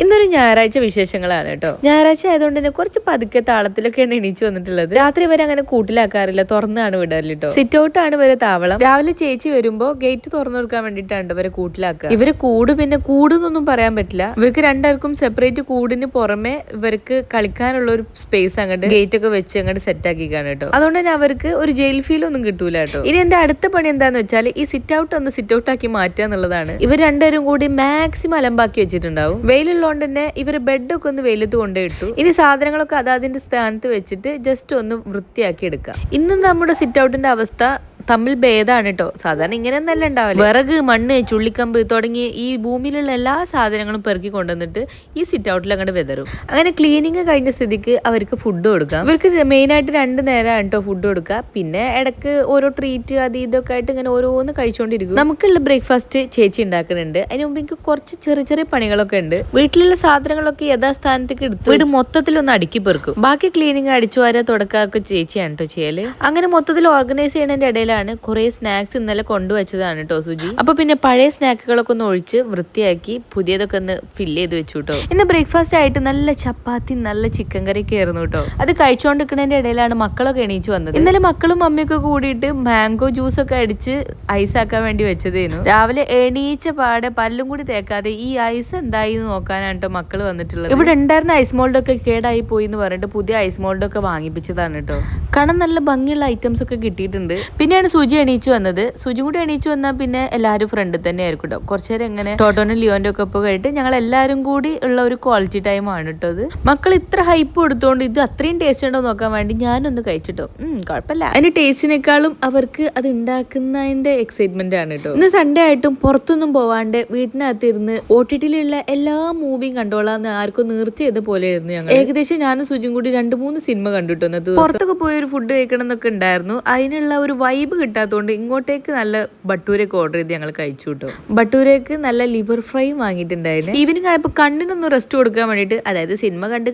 ഇന്നൊരു ഞായറാഴ്ച വിശേഷങ്ങളാണ് കേട്ടോ. ഞായറാഴ്ച ആയതുകൊണ്ട് തന്നെ കുറച്ച് പതുക്കെ താളത്തിലൊക്കെയാണ് എണീച്ചു വന്നിട്ടുള്ളത്. രാത്രി വരെ അങ്ങനെ കൂട്ടിലാക്കാറില്ല, തുറന്നാണ് വിടാറ് കേട്ടോ. സിറ്റ് ഔട്ട് ആണ് ഇവരെ താവളം. രാവിലെ ചേച്ചി വരുമ്പോ ഗേറ്റ് തുറന്നു കൊടുക്കാൻ വേണ്ടിയിട്ടാണ് ഇവരെ കൂട്ടിലാക്കുക. ഇവര് പിന്നെ കൂടെന്നൊന്നും പറയാൻ പറ്റില്ല. ഇവർക്ക് രണ്ടാൾക്കും സെപ്പറേറ്റ് കൂടിന് പുറമെ ഇവർക്ക് കളിക്കാനുള്ള ഒരു സ്പേസ് അങ്ങോട്ട് ഗേറ്റ് ഒക്കെ വെച്ച് അങ്ങോട്ട് സെറ്റ് ആക്കിക്കാണ് കേട്ടോ. അതുകൊണ്ട് തന്നെ അവർക്ക് ഒരു ജയിൽ ഫീൽ ഒന്നും കിട്ടൂല കേട്ടോ. ഇനി എന്റെ അടുത്ത പണി എന്താന്ന് വെച്ചാൽ ഈ സിറ്റ് ഔട്ട് ഒന്ന് സിറ്റ് ഔട്ട് ആക്കി മാറ്റുക എന്നുള്ളതാണ്. ഇവർ രണ്ടുപേരും കൂടി മാക്സിമം അലമ്പാക്കി വെച്ചിട്ടുണ്ടാവും. വെയിലുള്ളതുകൊണ്ട് തന്നെ ഇവർ ബെഡൊക്കെ ഒന്ന് വെയിലത്ത് കൊണ്ടുപോയിട്ടു. ഇനി സാധനങ്ങളൊക്കെ അതിന്റെ സ്ഥാനത്ത് വെച്ചിട്ട് ജസ്റ്റ് ഒന്ന് വൃത്തിയാക്കി എടുക്കാം. ഇന്നും നമ്മുടെ സിറ്റ് ഔട്ടിന്റെ അവസ്ഥ തമ്മിൽ ഭേദമാണ് കേട്ടോ. സാധാരണ ഇങ്ങനെയൊന്നല്ല ഉണ്ടാവില്ല. വിറക്, മണ്ണ്, ചുള്ളിക്കമ്പ് തുടങ്ങി ഈ ഭൂമിയിലുള്ള എല്ലാ സാധനങ്ങളും പെറുക്കി കൊണ്ടുവന്നിട്ട് ഈ സിറ്റ് ഔട്ടിൽ അങ്ങോട്ട് വെതറും. അങ്ങനെ ക്ലീനിങ് കഴിഞ്ഞ സ്ഥിതിക്ക് അവർക്ക് ഫുഡ് കൊടുക്കാം. ഇവർക്ക് മെയിനായിട്ട് 2 നേരമാണ് കേട്ടോ ഫുഡ് കൊടുക്കുക. പിന്നെ ഇടക്ക് ഓരോ ട്രീറ്റ് അത് ഇതൊക്കെ ആയിട്ട് ഇങ്ങനെ ഓരോന്ന് കഴിച്ചുകൊണ്ടിരിക്കും. നമുക്കുള്ള ബ്രേക്ക്ഫാസ്റ്റ് ചേച്ചി ഉണ്ടാക്കുന്നുണ്ട്. അതിന് മുമ്പ് എനിക്ക് കുറച്ച് ചെറിയ ചെറിയ പണികളൊക്കെ ഉണ്ട്. വീട്ടിലുള്ള സാധനങ്ങളൊക്കെ യഥാസ്ഥാനത്തേക്ക് എടുത്ത് വീട് മൊത്തത്തിലൊന്ന് അടുക്കി പെറുക്കും. ബാക്കി ക്ലീനിങ്, അടിച്ചു വാര, തുടക്കാനൊക്കെ ചേച്ചിയാണ് കേട്ടോ ചെയ്യല്. അങ്ങനെ മൊത്തത്തിൽ ഓർഗനൈസ് ചെയ്യുന്നതിന്റെ ഇടയിൽ കുറെ സ്നാക്സ് ഇന്നലെ കൊണ്ടുവച്ചതാണ് കേട്ടോ സുജി. അപ്പൊ പിന്നെ പഴയ സ്നാക്കുകളൊക്കെ ഒന്ന് ഒഴിച്ച് വൃത്തിയാക്കി പുതിയതൊക്കെ ഒന്ന് ഫില്ല് ചെയ്ത് വെച്ചു കേട്ടോ. ഇന്ന് ബ്രേക്ക്ഫാസ്റ്റ് ആയിട്ട് നല്ല ചപ്പാത്തി, നല്ല ചിക്കൻ കറി ഒക്കെ ആയിരുന്നു കേട്ടോ. അത് കഴിച്ചുകൊണ്ടിരിക്കുന്നതിന്റെ ഇടയിലാണ് മക്കളൊക്കെ എണീച്ചു വന്നത്. ഇന്നലെ മക്കളും മമ്മിയൊക്കെ കൂടിയിട്ട് മാംഗോ ജ്യൂസ് ഒക്കെ അടിച്ച് ഐസ് ആക്കാൻ വേണ്ടി വെച്ചതേനു. രാവിലെ എണീച്ച പാടെ പല്ലും കൂടി തേക്കാതെ ഈ ഐസ് എന്തായി നോക്കാനാണ് കേട്ടോ മക്കള് വന്നിട്ടുള്ളത്. ഇവിടെ ഉണ്ടായിരുന്ന ഐസ് മോൾഡ് ഒക്കെ കേടായി പോയി എന്ന് പറഞ്ഞിട്ട് പുതിയ ഐസ് മോൾഡ് ഒക്കെ വാങ്ങിപ്പിച്ചതാണ് കേട്ടോ. കാണാൻ നല്ല ഭംഗിയുള്ള ഐറ്റംസ് ഒക്കെ കിട്ടിയിട്ടുണ്ട്. പിന്നെയാണ് സുജി എണീച്ചു വന്നത്. സുജി കൂടി എണീച്ചു വന്നാൽ പിന്നെ എല്ലാവരും ഫ്രണ്ട് തന്നെ ആയിരിക്കും കേട്ടോ. കുറച്ചു നേരം എങ്ങനെ ടോട്ടോനും ലിയോന്റെ ഒക്കെ ഒപ്പം കഴിഞ്ഞിട്ട് ഞങ്ങൾ എല്ലാവരും കൂടി ഉള്ള ഒരു ക്വാളിറ്റി ടൈം ആണ് കേട്ടോ ഇത്. മക്കൾ ഇത്ര ഹൈപ്പ് കൊടുത്തോണ്ട് ഇത് അത്രയും ടേസ്റ്റ് ഉണ്ടോ നോക്കാൻ വേണ്ടി ഞാനൊന്ന് കഴിച്ചിട്ടോ. കുഴപ്പമില്ല. അതിന്റെ ടേസ്റ്റിനേക്കാളും അവർക്ക് അത് ഉണ്ടാക്കുന്നതിന്റെ എക്സൈറ്റ്മെന്റ് ആണ് കേട്ടോ. ഇന്ന് സൺഡേ ആയിട്ടും പുറത്തൊന്നും പോവാണ്ട് വീട്ടിനകത്ത് ഇരുന്ന് OTT-ലുള്ള എല്ലാ മൂവിയും കണ്ടോളാന്ന് ആർക്കും നീർച്ച ചെയ്ത പോലെ ആയിരുന്നു ഞങ്ങൾ. ഏകദേശം ഞാനും സുജിയും കൂടി 2-3 സിനിമ കണ്ടിട്ടുന്നത്. പുറത്തൊക്കെ പോയി ഒരു ഫുഡ് കഴിക്കണം എന്നൊക്കെ ഉണ്ടായിരുന്നു. അതിനുള്ള ഒരു വൈബ് കിട്ടാത്തതുകൊണ്ട് ഇങ്ങോട്ടേക്ക് നല്ല ബട്ടൂരൊക്കെ ഓർഡർ ചെയ്ത് ഞങ്ങൾ കഴിച്ചു കേട്ടോ. ബട്ടൂരക്ക് നല്ല ലിവർ ഫ്രൈയും വാങ്ങിയിട്ടുണ്ടായിരുന്നു. ഈവനിങ് ആയപ്പോൾ കണ്ണിനൊന്ന് റെസ്റ്റ് കൊടുക്കാൻ വേണ്ടിയിട്ട്, അതായത് സിനിമ കണ്ട്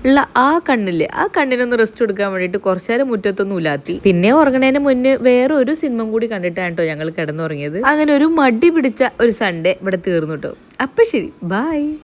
ഉള്ള ആ കണ്ണിനൊന്ന് റെസ്റ്റ് കൊടുക്കാൻ വേണ്ടിയിട്ട് കുറച്ചു നേരം മുറ്റത്തൊന്നും ഉലാത്തി. പിന്നെ ഉറങ്ങണേന് മുന്നേ വേറെ ഒരു സിനിമ കൂടി കണ്ടിട്ടാണ് കേട്ടോ ഞങ്ങൾ കിടന്നുറങ്ങിയത്. അങ്ങനെ ഒരു മടി പിടിച്ച ഒരു സൺഡേ ഇവിടെ തീർന്നു കേട്ടോ. അപ്പൊ ശരി, ബൈ.